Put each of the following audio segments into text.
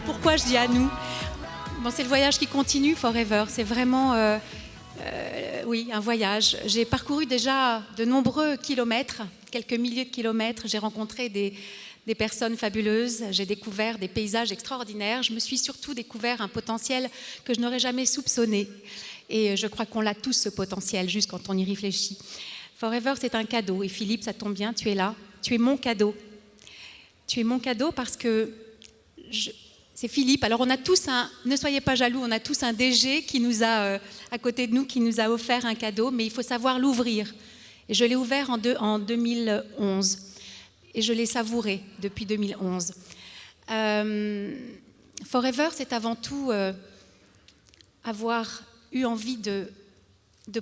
pourquoi je dis à nous. Bon, c'est le voyage qui continue, Forever. C'est vraiment, oui, un voyage. J'ai parcouru déjà de nombreux kilomètres, quelques milliers de kilomètres. J'ai rencontré des personnes fabuleuses. J'ai découvert des paysages extraordinaires. Je me suis surtout découvert un potentiel que je n'aurais jamais soupçonné. Et je crois qu'on l'a tous, ce potentiel, juste quand on y réfléchit. Forever, c'est un cadeau. Et Philippe, ça tombe bien, tu es là. Tu es mon cadeau. Tu es mon cadeau parce que c'est Philippe. Alors on a tous ne soyez pas jaloux, on a tous un DG qui nous a, à côté de nous, qui nous a offert un cadeau, mais il faut savoir l'ouvrir. Et je l'ai ouvert en 2011. Et je l'ai savouré depuis 2011. Forever, c'est avant tout avoir eu envie de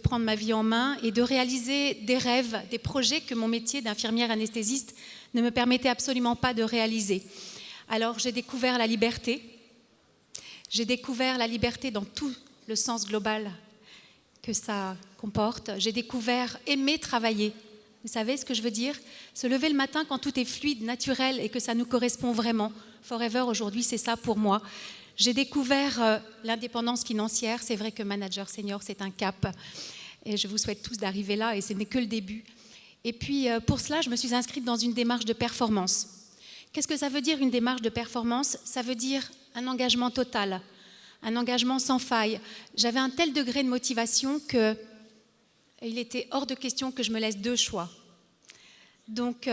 prendre ma vie en main et de réaliser des rêves, des projets que mon métier d'infirmière anesthésiste ne me permettait absolument pas de réaliser. Alors j'ai découvert la liberté. J'ai découvert la liberté dans tout le sens global que ça comporte. J'ai découvert aimer travailler. Vous savez ce que je veux dire? Se lever le matin quand tout est fluide, naturel et que ça nous correspond vraiment. Forever, aujourd'hui, c'est ça pour moi. J'ai découvert l'indépendance financière. C'est vrai que manager senior, c'est un cap. Et je vous souhaite tous d'arriver là et ce n'est que le début. Et puis, pour cela, je me suis inscrite dans une démarche de performance. Qu'est-ce que ça veut dire, une démarche de performance? Ça veut dire un engagement total, un engagement sans faille. J'avais un tel degré de motivation qu'il était hors de question que je me laisse deux choix. Donc,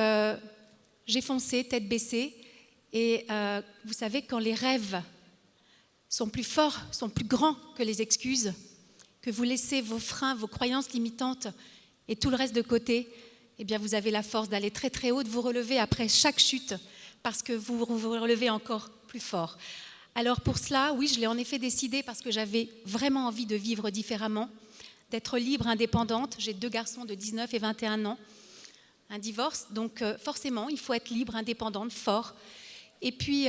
j'ai foncé, tête baissée. Et vous savez, quand les rêves sont plus forts, sont plus grands que les excuses, que vous laissez vos freins, vos croyances limitantes et tout le reste de côté, eh bien vous avez la force d'aller très très haut, de vous relever après chaque chute, parce que vous vous relevez encore plus fort. Alors pour cela, oui, je l'ai en effet décidé parce que j'avais vraiment envie de vivre différemment, d'être libre, indépendante. J'ai 2 garçons de 19 et 21 ans, un divorce, donc forcément, il faut être libre, indépendante, fort. Et puis,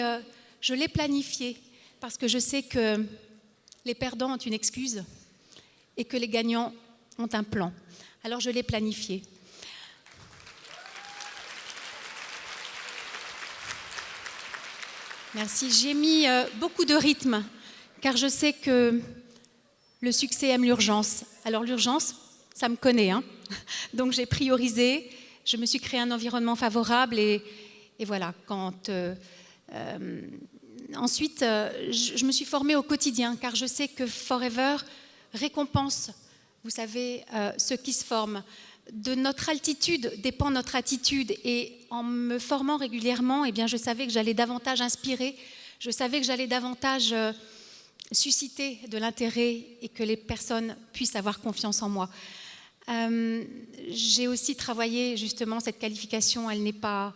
je l'ai planifié parce que je sais que les perdants ont une excuse et que les gagnants ont un plan. Alors, je l'ai planifié. Merci. J'ai mis beaucoup de rythme, car je sais que le succès aime l'urgence. Alors l'urgence, ça me connaît, hein. Donc j'ai priorisé, je me suis créé un environnement favorable et voilà. Ensuite, je me suis formée au quotidien, car je sais que Forever récompense, vous savez, ceux qui se forment. De notre altitude dépend notre attitude et en me formant régulièrement, eh bien, je savais que j'allais davantage inspirer, je savais que j'allais davantage susciter de l'intérêt et que les personnes puissent avoir confiance en moi. J'ai aussi travaillé justement cette qualification, elle n'est pas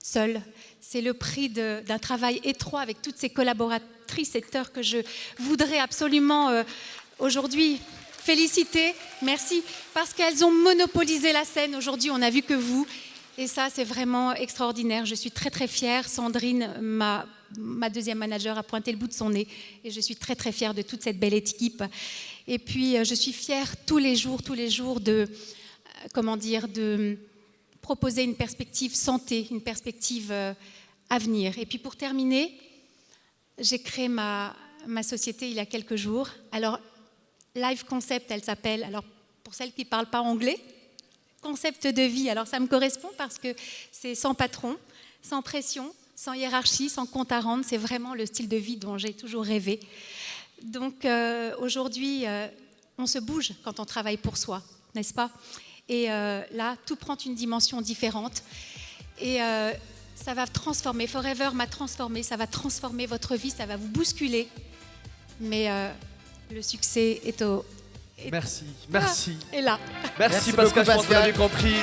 seule, c'est le prix d'un travail étroit avec toutes ces collaboratrices et acteurs que je voudrais absolument aujourd'hui féliciter, merci, parce qu'elles ont monopolisé la scène. Aujourd'hui, on n'a vu que vous. Et ça, c'est vraiment extraordinaire. Je suis très, très fière. Sandrine, ma deuxième manager, a pointé le bout de son nez. Et je suis très, très fière de toute cette belle équipe. Et puis, je suis fière tous les jours de proposer une perspective santé, une perspective avenir. Et puis, pour terminer, j'ai créé ma société il y a quelques jours. Alors, Live Concept, elle s'appelle, alors pour celles qui ne parlent pas anglais, concept de vie. Alors ça me correspond parce que c'est sans patron, sans pression, sans hiérarchie, sans compte à rendre. C'est vraiment le style de vie dont j'ai toujours rêvé. Donc aujourd'hui, on se bouge quand on travaille pour soi, n'est-ce pas? Et là, tout prend une dimension différente. Et ça va transformer. Forever m'a transformé. Ça va transformer votre vie, ça va vous bousculer. Mais le succès est Merci, merci. Et là. Merci Pascal, je pense qu'on a bien compris.